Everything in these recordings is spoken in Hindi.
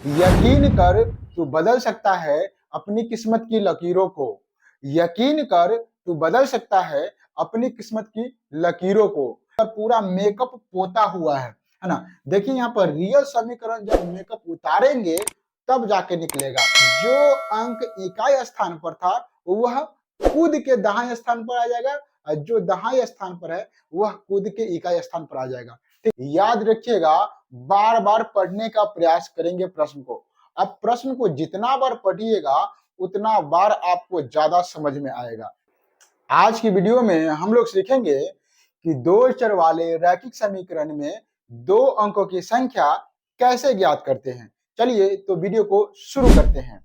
यकीन कर तू बदल सकता है अपनी किस्मत की लकीरों को। यकीन कर तू बदल सकता है अपनी किस्मत की लकीरों को। पूरा मेकअप पोता हुआ है ना। देखिए यहाँ पर रियल समीकरण जब मेकअप उतारेंगे तब जाके निकलेगा। जो अंक इकाई स्थान पर था वह कूद के दाहिने स्थान पर आ जाएगा, और जो दाहिने स्थान पर है वह कूद के इकाई स्थान पर आ जाएगा। ठीक, याद रखिएगा, बार बार पढ़ने का प्रयास करेंगे प्रश्न को। अब प्रश्न को जितना बार पढ़िएगा उतना बार आपको ज्यादा समझ में आएगा। आज की वीडियो में हम लोग सीखेंगे कि दो चर वाले रैखिक समीकरण में दो अंकों की संख्या कैसे ज्ञात करते हैं। चलिए तो वीडियो को शुरू करते हैं।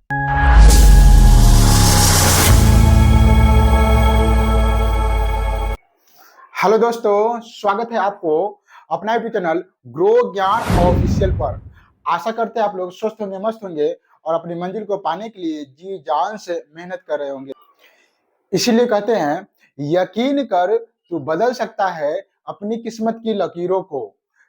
हेलो दोस्तों, स्वागत है आपको अपना यूट्यूब चैनल ग्रो ज्ञान ऑफिशियल पर। आशा करते हैं आप लोग स्वस्थ होंगे, मस्त होंगे और अपनी मंजिल को पाने के लिए जी जान से मेहनत कर रहे होंगे। इसीलिए कहते हैं, यकीन कर तू बदल सकता है अपनी किस्मत की लकीरों को।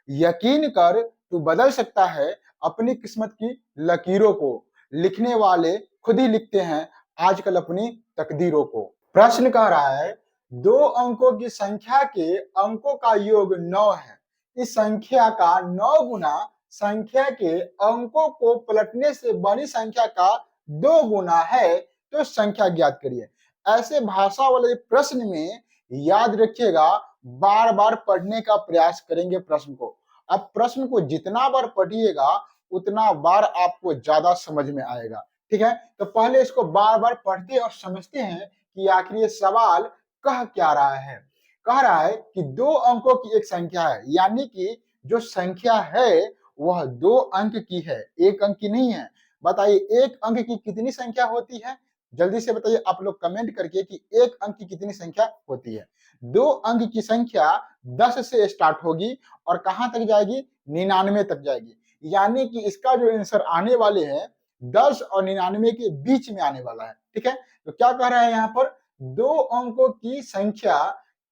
यकीन कर तू बदल सकता है अपनी किस्मत की लकीरों को। लिखने वाले खुद ही लिखते हैं आजकल अपनी तकदीरों को। प्रश्न कह रहा है, दो अंकों की संख्या के अंकों का योग 9 है। इस संख्या का 9 गुना संख्या के अंकों को पलटने से बड़ी संख्या का 2 गुना है, तो संख्या ज्ञात करिए। ऐसे भाषा वाले प्रश्न में याद रखिएगा, बार बार पढ़ने का प्रयास करेंगे प्रश्न को। अब प्रश्न को जितना बार पढ़िएगा उतना बार आपको ज्यादा समझ में आएगा। ठीक है, तो पहले इसको बार बार पढ़ते और समझते हैं कि आखिर ये सवाल कह क्या रहा है। कह रहा है कि दो अंकों की एक संख्या है, यानी कि जो संख्या है वह 2 अंक की है, 1 अंक की नहीं है। बताइए 1 अंक की कितनी संख्या होती है? जल्दी से बताइए आप लोग कमेंट करके कि 1 अंक की कितनी संख्या होती है। 2 अंक की संख्या 10 से स्टार्ट होगी और कहां तक जाएगी? 99 तक जाएगी। यानी कि इसका जो आंसर आने वाले हैं 10 और 99 के बीच में आने वाला है। ठीक है, तो क्या कह रहा है यहाँ पर? 2 अंकों की संख्या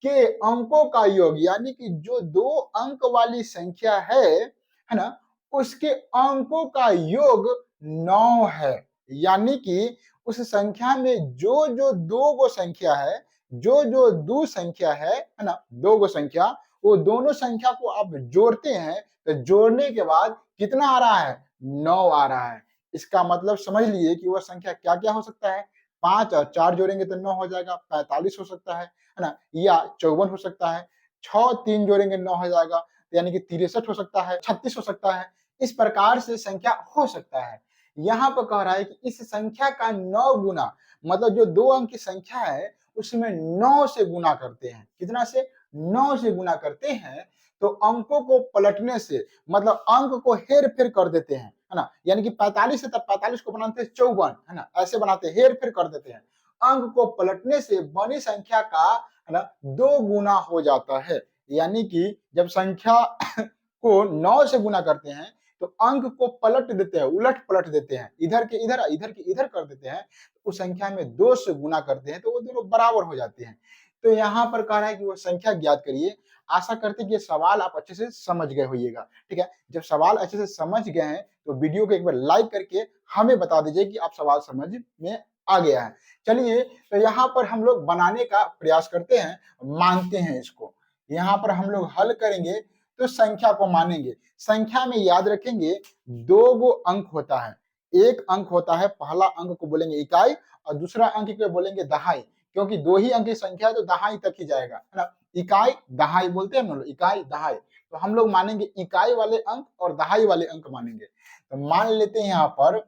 के अंकों का योग, यानी कि जो 2 अंक वाली संख्या है ना, उसके अंकों का योग 9 है। यानी कि उस संख्या में जो जो दो गो संख्या है, जो जो दो संख्या है ना, 2 गो संख्या, वो दोनों संख्या को आप जोड़ते हैं तो जोड़ने के बाद कितना आ रहा है? 9 आ रहा है। इसका मतलब समझ लीजिए कि वह संख्या क्या क्या हो सकता है। 5 और 4 जोड़ेंगे तो 9 हो जाएगा, 45 हो सकता है ना, या 54 हो सकता है। 6 3 जोड़ेंगे 9 हो जाएगा, यानी कि 63 हो सकता है, 36 हो सकता है। इस प्रकार से संख्या हो सकता है। यहाँ पर कह रहा है कि इस संख्या का 9 गुना, मतलब जो 2 अंक की संख्या है उसमें 9 से गुना करते हैं। कितना से? 9 से गुना करते हैं। तो अंकों को पलटने से, मतलब अंक को हेर फेर कर देते हैं, है ना। यानी कि 45 से तब 45 को बनाते हैं 54, है ना, ऐसे बनाते हैं, हेर फेर कर देते हैं। अंक को पलटने से बड़ी संख्या का, है ना, 2 गुना हो जाता है। यानी कि जब संख्या को 9 से गुना करते हैं तो अंक को पलट देते हैं, उलट पलट देते हैं, इधर के इधर, इधर के इधर कर देते हैं। उस संख्या में 2 से गुना करते हैं तो वो दोनों बराबर हो जाते हैं। तो यहाँ पर कह रहा है कि वो संख्या ज्ञात करिए। आशा करते हैं कि ये सवाल आप अच्छे से समझ गए होइएगा। ठीक है, जब सवाल अच्छे से समझ गए हैं तो वीडियो को एक बार लाइक करके हमें बता दीजिए कि आप सवाल समझ में आ गया है। चलिए, तो यहाँ पर हम लोग बनाने का प्रयास करते हैं, मानते हैं इसको। यहाँ पर हम लोग हल करेंगे तो संख्या को मानेंगे। संख्या में याद रखेंगे 2 गो अंक होता है। एक अंक होता है, पहला अंक को बोलेंगे इकाई और दूसरा अंक को बोलेंगे दहाई, क्योंकि 2 ही अंक की संख्या है तो दहाई तक ही जाएगा, है ना। इकाई दहाई बोलते हैं हम लोग, इकाई दहाई। तो हम लोग मानेंगे इकाई वाले अंक और दहाई वाले अंक मानेंगे। तो मान लेते हैं यहाँ पर,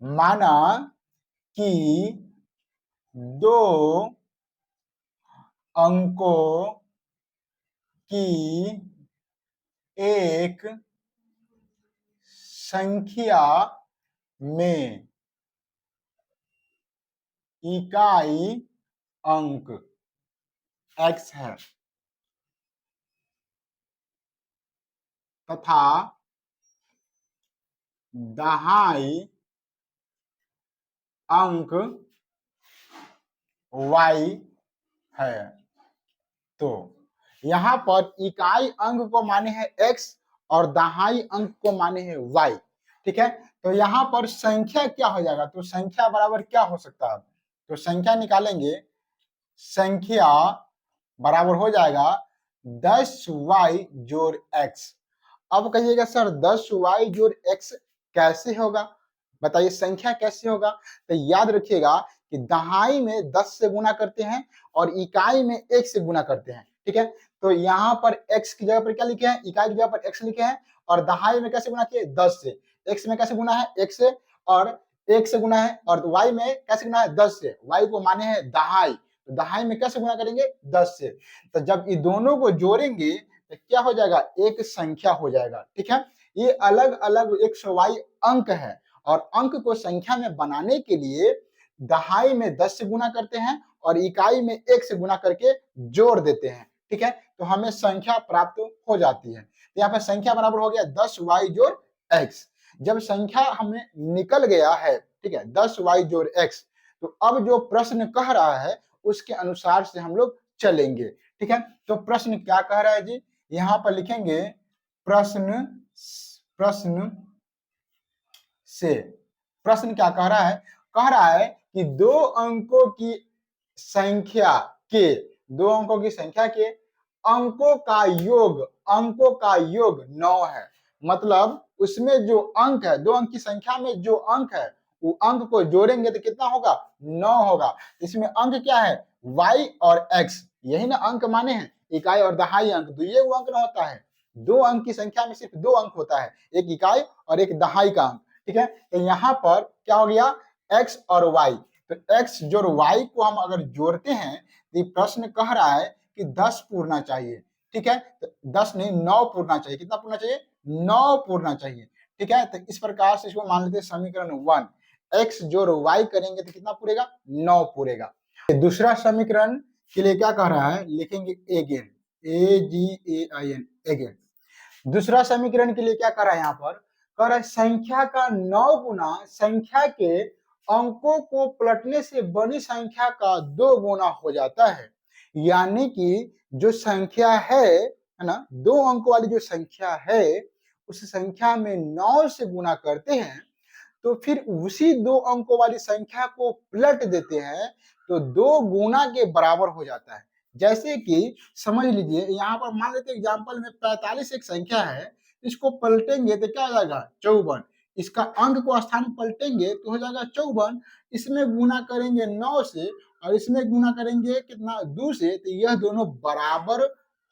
माना कि 2 अंकों की एक संख्या में इकाई अंक x है तथा दहाई अंक y है। तो यहां पर इकाई अंक को माने हैं x और दहाई अंक को माने हैं y। ठीक है। तो यहाँ पर संख्या क्या हो जाएगा, तो संख्या बराबर क्या हो सकता है, तो संख्या निकालेंगे, संख्या बराबर हो जाएगा 10y जोड़ x। अब कहिएगा सर 10y जोड़ x कैसे होगा, बताइए संख्या कैसे होगा। तो याद रखिएगा कि दहाई में 10 से गुना करते हैं और इकाई में 1 से गुना करते हैं, ठीक है। तो यहाँ पर x की जगह पर क्या लिखे हैं, इकाई की जगह पर x लिखे हैं, और दहाई में कैसे गुना किए, 10 से। x में कैसे गुना है, 1 से, और 1 से गुना है, और y में कैसे गुना है, 10 से। y को माने हैं दहाई, तो दहाई में कैसे गुना करेंगे, 10 से। तो जब ये दोनों को जोड़ेंगे तो क्या हो जाएगा, एक संख्या हो जाएगा, ठीक है। ये अलग अलग XY अंक है, और अंक को संख्या में बनाने के लिए दहाई में 10 से गुना करते हैं और इकाई में 1 से गुना करके जोड़ देते हैं, ठीक है। तो हमें संख्या प्राप्त हो जाती है। तो यहाँ पर संख्या बराबर हो गया 10y जोड़ x। जब संख्या हमें निकल गया है, ठीक है, 10y जोड़ x, तो अब जो प्रश्न कह रहा है उसके अनुसार से हम लोग चलेंगे, ठीक है। तो प्रश्न क्या कह रहा है जी, यहां पर लिखेंगे प्रश्न, प्रश्न से, प्रश्न क्या कह रहा है कि दो अंकों की संख्या के, दो अंकों की संख्या के अंकों का योग, अंकों का योग 9 है। मतलब उसमें जो अंक है, दो अंक की संख्या में जो अंक है वो अंक को जोड़ेंगे तो कितना होगा, 9 होगा। इसमें अंक क्या है, y और x, यही ना अंक माने हैं, इकाई और दहाई अंक, तो ये वो अंक ना होता है। दो अंक की संख्या में सिर्फ दो अंक होता है, एक इकाई और एक दहाई का अंक, ठीक है। तो यहाँ पर क्या हो गया, x और y, तो x जोड़ y को हम अगर जोड़ते हैं तो प्रश्न कह रहा है कि 10 पूरना चाहिए, ठीक है। तो 10 नहीं 9 पूरना चाहिए, कितना पूरना चाहिए, 9 पूरना चाहिए, ठीक है। तो इस प्रकार से इसको मान लेते हैं समीकरण 1, x जोड़ y करेंगे तो कितना पूरेगा, 9 पूरेगा। दूसरा समीकरण के लिए क्या कह रहा है, लिखेंगे अगेन, AGAIN, अगेन। दूसरा समीकरण के लिए क्या कर रहा है, यहाँ पर कह रहा है संख्या का 9 गुना संख्या के अंकों को पलटने से बड़ी संख्या का 2 गुना हो जाता है। यानी कि जो संख्या है ना, 2 अंक वाली जो संख्या है उस संख्या में 9 से गुना करते हैं तो फिर उसी 2 अंकों वाली संख्या को पलट देते हैं तो 2 गुना के बराबर हो जाता है। जैसे कि समझ लीजिए यहाँ पर मान लेते एग्जाम्पल में 45 एक संख्या है, इसको पलटेंगे तो क्या हो जाएगा, 54। इसका अंक को स्थान पलटेंगे तो हो जाएगा 54। इसमें गुना करेंगे 9 से और इसमें गुना करेंगे कितना, 2 से, तो यह दोनों बराबर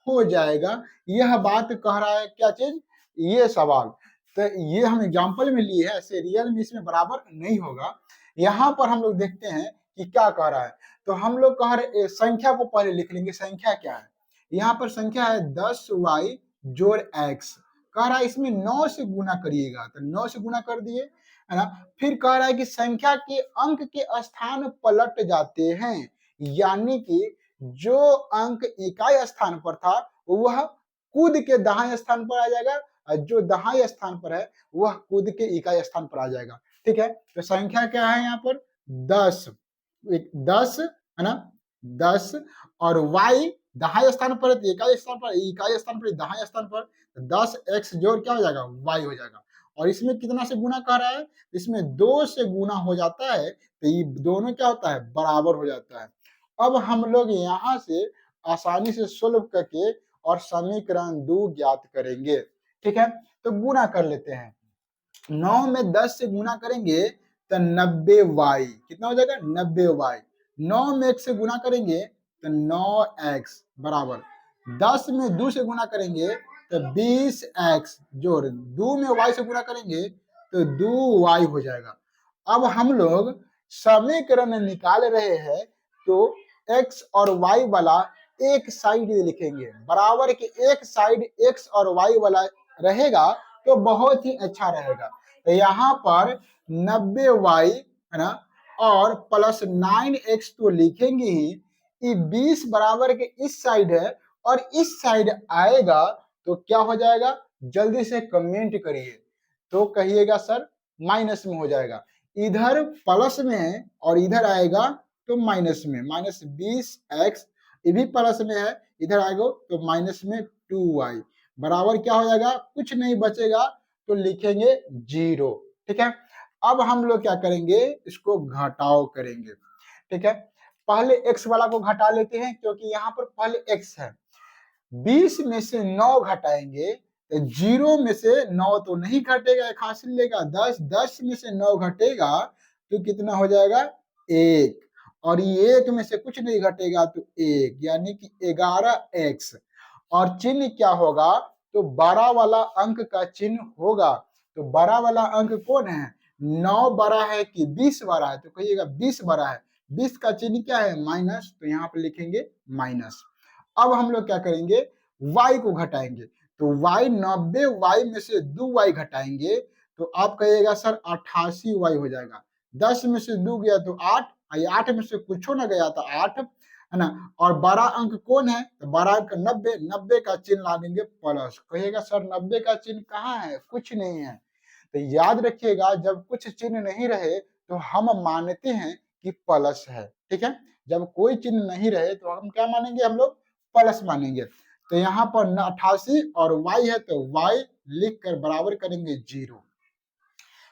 हो जाएगा। यह बात कह रहा है क्या चीज, ये सवाल। तो ये हम एग्जाम्पल में लिए हैं, ऐसे रियल में इसमें बराबर नहीं होगा। यहाँ पर हम लोग देखते हैं कि क्या कह रहा है, तो हम लोग कह रहे संख्या को पहले लिख लेंगे, संख्या क्या है, यहाँ पर संख्या है 10y जोड़ x, कह रहा है इसमें 9 से गुना करिएगा, तो 9 से गुना कर दिए, है ना। फिर कह रहा है कि संख्या के अंक के स्थान पलट जाते हैं, यानी कि जो अंक इकाई स्थान पर था वह कूद के दाहिने स्थान पर आ जाएगा, और जो दहाई स्थान पर है वह कूद के इकाई स्थान पर आ जाएगा, ठीक है। तो संख्या क्या है यहाँ पर 10, 10 है ना, 10, और y दहाई स्थान पर है तो इकाई स्थान पर, इकाई स्थान पर दहाई स्थान पर, 10x जोड़ क्या हो जाएगा, y हो जाएगा। और इसमें कितना से गुना कर रहा है, इसमें 2 से गुना हो जाता है तो ये दोनों क्या होता है, बराबर हो जाता है। अब हम लोग यहाँ से आसानी से सोल्व करके और समीकरण 2 ज्ञात करेंगे, ठीक है। तो गुना कर लेते हैं, 9 में 10 से गुना करेंगे तो 90y, कितना हो जाएगा, 90y। 9 में 1 से गुना करेंगे तो 9x बराबर, 10 में 2 से गुना करेंगे तो 20x जोड़ 2 में y से गुना करेंगे तो 2y हो जाएगा। अब हम लोग समीकरण निकाल रहे हैं तो x और y वाला एक साइड लिखेंगे, बराबर के एक साइड x और y वाला रहेगा तो बहुत ही अच्छा रहेगा। तो यहाँ पर 90y है ना और प्लस 9x तो लिखेंगे ही, ये 20 बराबर के इस साइड है और इस साइड आएगा तो क्या हो जाएगा, जल्दी से कमेंट करिए, तो कहिएगा सर माइनस में हो जाएगा, इधर प्लस में है और इधर आएगा तो माइनस में, माइनस 20x, ये भी प्लस में है, इधर आएगा तो माइनस में 2y बराबर क्या हो जाएगा, कुछ नहीं बचेगा तो लिखेंगे 0। ठीक है। अब हम लोग क्या करेंगे, इसको घटाव करेंगे। ठीक है, पहले x वाला को घटा लेते हैं क्योंकि यहाँ पर पहले x है। 20 में से 9 घटाएंगे तो 0 में से 9 तो नहीं घटेगा, एक हासिल लेगा। 10 में से 9 घटेगा तो कितना हो जाएगा, 1। और ये 1 में से कुछ नहीं घटेगा तो 1, यानी कि 11x। और चिन्ह क्या होगा, तो बड़ा वाला अंक का चिन्ह होगा। तो बड़ा वाला अंक कौन है, 9 बड़ा है कि 20 बड़ा है, तो कहिएगा 20 बड़ा है। 20 का चिन्ह क्या है, माइनस, तो यहाँ पे लिखेंगे माइनस। अब हम लोग क्या करेंगे, y को घटाएंगे। तो y 90, y में से 2y घटाएंगे तो आप कहिएगा सर 88y हो जाएगा। 10 में से 2 गया तो 8, 8 में से कुछ ना गया तो 8, है ना। और बड़ा अंक कौन है, तो बड़ा अंक 90, 90 का चिन्ह ला देंगे प्लस। कहिएगा सर 90 का चिन्ह कहाँ है, कुछ नहीं है। तो याद रखिएगा, जब कुछ चिन्ह नहीं रहे तो हम मानते हैं कि प्लस है। ठीक है, जब कोई चिन्ह नहीं रहे तो हम क्या मानेंगे, हम लोग प्लस मानेंगे। तो यहाँ पर 88 और y है तो y लिख कर बराबर करेंगे 0।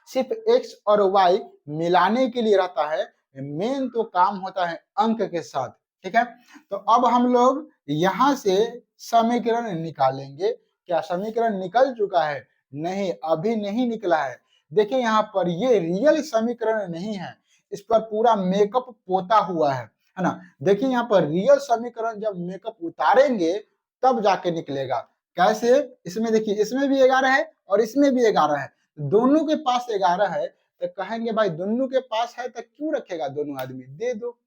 सिर्फ x और y मिलाने के लिए रहता है, मेन तो काम होता है अंक के साथ। ठीक है, तो अब हम लोग यहां से समीकरण निकालेंगे। क्या समीकरण निकल चुका है, नहीं अभी नहीं निकला है। देखिए यहाँ पर ये रियल समीकरण नहीं है, इस पर पूरा मेकअप पोता हुआ है ना। देखिए यहाँ पर रियल समीकरण जब मेकअप उतारेंगे तब जाके निकलेगा। कैसे, इसमें देखिए, इसमें भी 11 है और इसमें भी 11 है, दोनों के पास 11 है। तो कहेंगे भाई दोनों के पास है तो क्यों रखेगा दोनों आदमी, दे दो,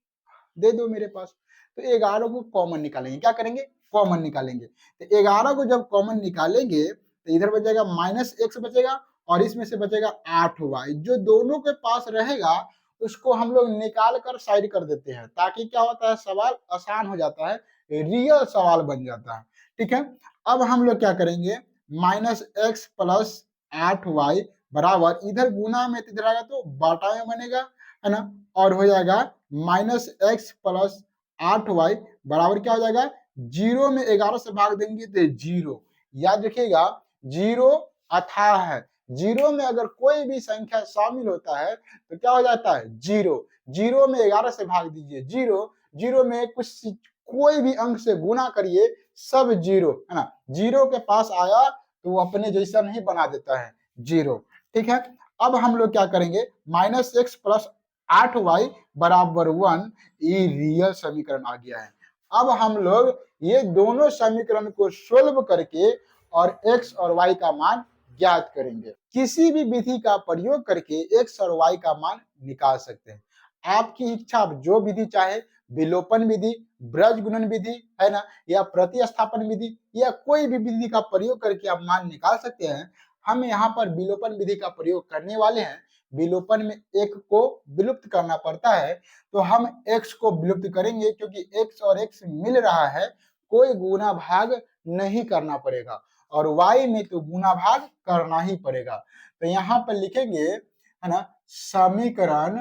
दे दो मेरे पास। तो 11 को कॉमन निकालेंगे, क्या करेंगे, कॉमन निकालेंगे। तो 11 को जब कॉमन निकालेंगे तो इधर बचेगा -x बचेगा और इसमें से बचेगा 8y। जो दोनों के पास रहेगा उसको हम लोग निकाल कर साइड कर देते हैं, ताकि क्या होता है, सवाल आसान हो जाता है, रियल सवाल बन जाता है। ठीक है, अब हम लोग क्या करेंगे, -x प्लस 8y बराबर, इधर गुना में इधर आएगा तो बाटा में बनेगा, है ना। और हो जाएगा -x प्लस 8y बराबर क्या हो जाएगा, 0 में 11 से भाग देंगे तो 0। याद रखिएगा 0 अथाह है, 0 में अगर कोई भी संख्या शामिल होता है तो क्या हो जाता है, 0। 0 में 11 से भाग दीजिए 0, 0 में कुछ कोई भी अंक से गुना करिए, सब 0, है ना। 0 के पास आया तो वो अपने जैसा नहीं बना देता है, 0। ठीक है, अब हम लोग क्या करेंगे, -x प्लस 8y बराबर 1, ये रियल समीकरण आ गया है। अब हम लोग ये दोनों समीकरण को सोल्व करके और x और y का मान ज्ञात करेंगे। किसी भी विधि का प्रयोग करके x और y का मान निकाल सकते हैं। आपकी इच्छा, आप जो विधि चाहे, विलोपन विधि, ब्रज गुणन विधि, है ना, या प्रतिस्थापन विधि, या कोई भी विधि का प्रयोग करके आप मान निकाल सकते हैं। हम यहाँ पर विलोपन विधि का प्रयोग करने वाले हैं। विलोपन में एक को विलुप्त करना पड़ता है, तो हम x को विलुप्त करेंगे क्योंकि x और x मिल रहा है, कोई गुना भाग नहीं करना पड़ेगा, और y में तो गुना भाग करना ही पड़ेगा। तो यहाँ पर लिखेंगे, है ना, समीकरण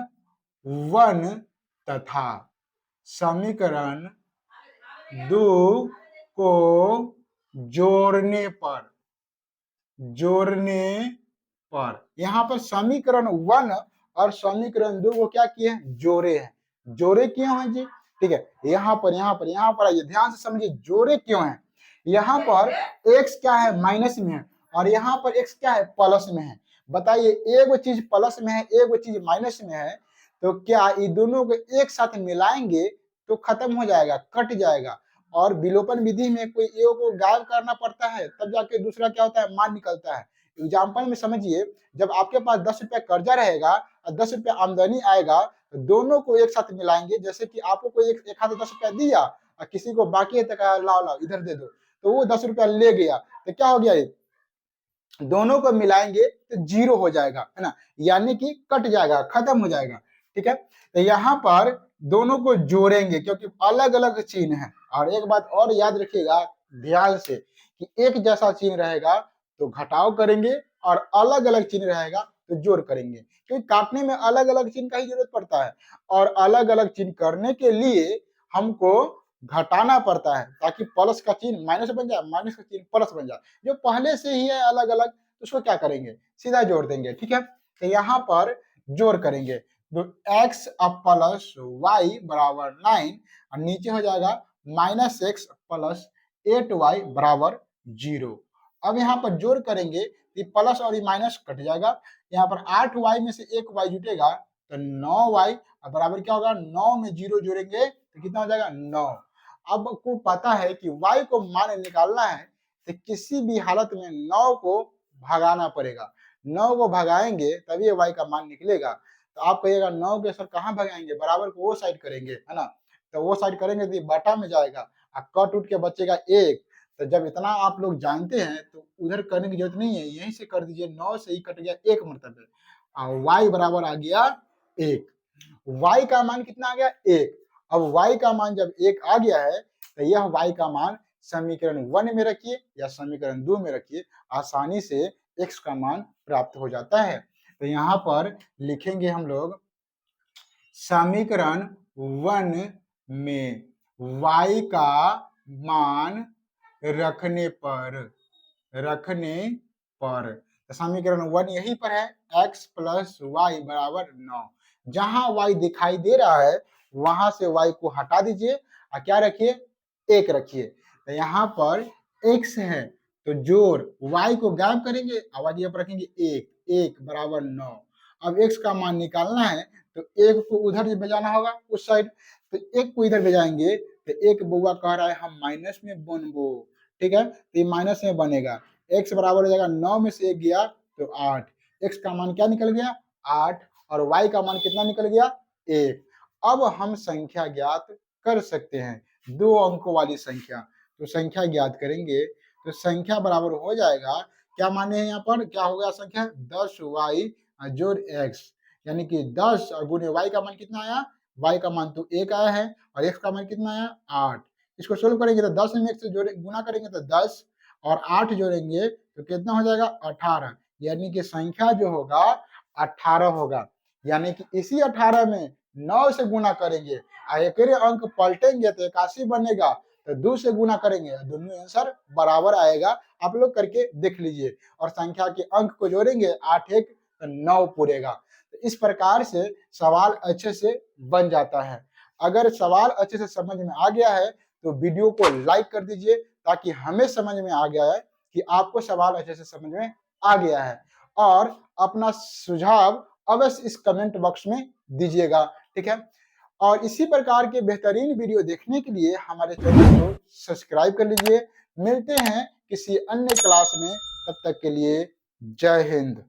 1 तथा समीकरण 2 को जोड़ने पर यहाँ पर समीकरण 1 और समीकरण 2 को क्या किए हैं, जोड़े हैं। जोड़े क्यों हैं जी, ठीक है, यहाँ पर आइए ध्यान से समझिए, जोड़े क्यों है। यहाँ पर x क्या है, माइनस में है, और यहाँ पर x क्या है, प्लस में है। बताइए, एक चीज प्लस में है, एक चीज माइनस में है, तो क्या ये दोनों को एक साथ मिलाएंगे तो खत्म हो जाएगा, कट जाएगा। और विलोपन विधि में कोई ए को गायब करना पड़ता है, तब जाके दूसरा क्या होता है, मान निकलता है। एग्जाम्पल में समझिए, जब आपके पास 10 रुपया कर्जा रहेगा और 10 रुपया आमदनी आएगा, तो दोनों को एक साथ मिलाएंगे। जैसे कि आपको कोई एक हाथ 10 रुपया दिया और किसी को बाकी है तो कहा लाओ लाओ इधर दे दो, तो वो 10 रुपया ले गया, तो क्या हो गया, ये दोनों को मिलाएंगे तो 0 हो जाएगा, है ना, यानी कि कट जाएगा, खत्म हो जाएगा। ठीक है, तो यहाँ पर दोनों को जोड़ेंगे क्योंकि अलग अलग चिन्ह है। और एक बात और याद रखिएगा ध्यान से, कि एक जैसा चिन्ह रहेगा तो घटाव करेंगे और अलग अलग चिन्ह रहेगा तो जोड़ करेंगे, क्योंकि काटने में अलग अलग चिन्ह का ही जरूरत पड़ता है। और अलग अलग चिन्ह करने के लिए हमको घटाना पड़ता है, ताकि प्लस का चिन्ह माइनस बन जाए, माइनस का चिन्ह प्लस बन जाए। जो पहले से ही है अलग अलग, तो उसको क्या करेंगे, सीधा जोड़ देंगे। ठीक है, तो यहाँ पर जोड़ करेंगे तो x अब प्लस वाई बराबर 9 और नीचे हो जाएगा माइनस एक्स प्लस 8y बराबर 0। अब यहाँ पर जोड़ करेंगे तो प्लस और ये माइनस कट जाएगा, यहाँ पर 8y में से एक y जुटेगा तो 9y बराबर क्या होगा, 9 में 0 जोड़ेंगे तो कितना हो जाएगा 9। अब को पता है कि y को मान निकालना है तो किसी भी हालत में 9 को भगाना पड़ेगा, 9 को भगाएंगे तभी y का मान निकलेगा। तो आप कहिएगा 9 के सर कहाँ भगाएंगे, बराबर को वो साइड करेंगे है ना, तो वो साइड करेंगे तो बटा में जाएगा और कट उठ के बचेगा 1। तो जब इतना आप लोग जानते हैं तो उधर करने की जरूरत नहीं है, यहीं से कर दीजिए, 9 से ही कट गया 1 मतलब है और y बराबर आ गया 1। y का मान कितना आ गया 1। अब y का मान जब 1 आ गया है तो यह y का मान समीकरण 1 में रखिए या समीकरण 2 में रखिए, आसानी से x का मान प्राप्त हो जाता है। तो यहाँ पर लिखेंगे हम लोग समीकरण 1 में y का मान रखने पर तो समीकरण 1 यहीं पर है, x प्लस वाई बराबर 9। जहां y दिखाई दे रहा है वहां से y को हटा दीजिए और क्या रखिए 1 रखिए। तो यहाँ पर x है तो जोड़ y को गायब करेंगे और यहाँ पर रखेंगे 1 बराबर 9। अब x का मान निकालना है तो 1 को उधर भेजाना होगा उस साइड, तो 1 को इधर भेजाएंगे तो 1 बउआ कह रहा है हम माइनस में बनबो, ठीक है, तो ये माइनस में बनेगा, x बराबर हो जाएगा 9 में से 1 गया तो 8, x का मान क्या निकल गया 8 और y का मान कितना निकल गया 1। अब हम संख्या ज्ञात कर सकते हैं, 2 अंकों वाली संख्या, तो संख्या ज्ञात करेंगे तो संख्या बराबर हो जाएगा, क्या माने हैं यहाँ पर, क्या हो गया संख्या 10y जोड़ x, यानी कि 10 और गुने y का मान कितना आया, y का मान तो 1 आया है और x का मान कितना आया 8। इसको सोल्व करेंगे तो 10 में 1 से जोड़े गुना करेंगे तो 10 और 8 जोड़ेंगे तो कितना हो जाएगा 18, यानी कि संख्या जो होगा 18 होगा। यानी कि इसी 18 में 9 से गुना करेंगे और एक अंक पलटेंगे तो 81 बनेगा, तो 2 से गुना करेंगे दोनों आंसर बराबर आएगा। आप लोग करके देख लीजिए और संख्या के अंक को जोड़ेंगे 8 1 तो 9 पूरेगा। तो इस प्रकार से सवाल अच्छे से बन जाता है। अगर सवाल अच्छे से समझ में आ गया है तो वीडियो को लाइक कर दीजिए ताकि हमें समझ में आ गया है कि आपको सवाल अच्छे से समझ में आ गया है, और अपना सुझाव अवश्य इस कमेंट बॉक्स में दीजिएगा, ठीक है। और इसी प्रकार के बेहतरीन वीडियो देखने के लिए हमारे चैनल को सब्सक्राइब कर लीजिए। मिलते हैं किसी अन्य क्लास में, तब तक के लिए जय हिंद।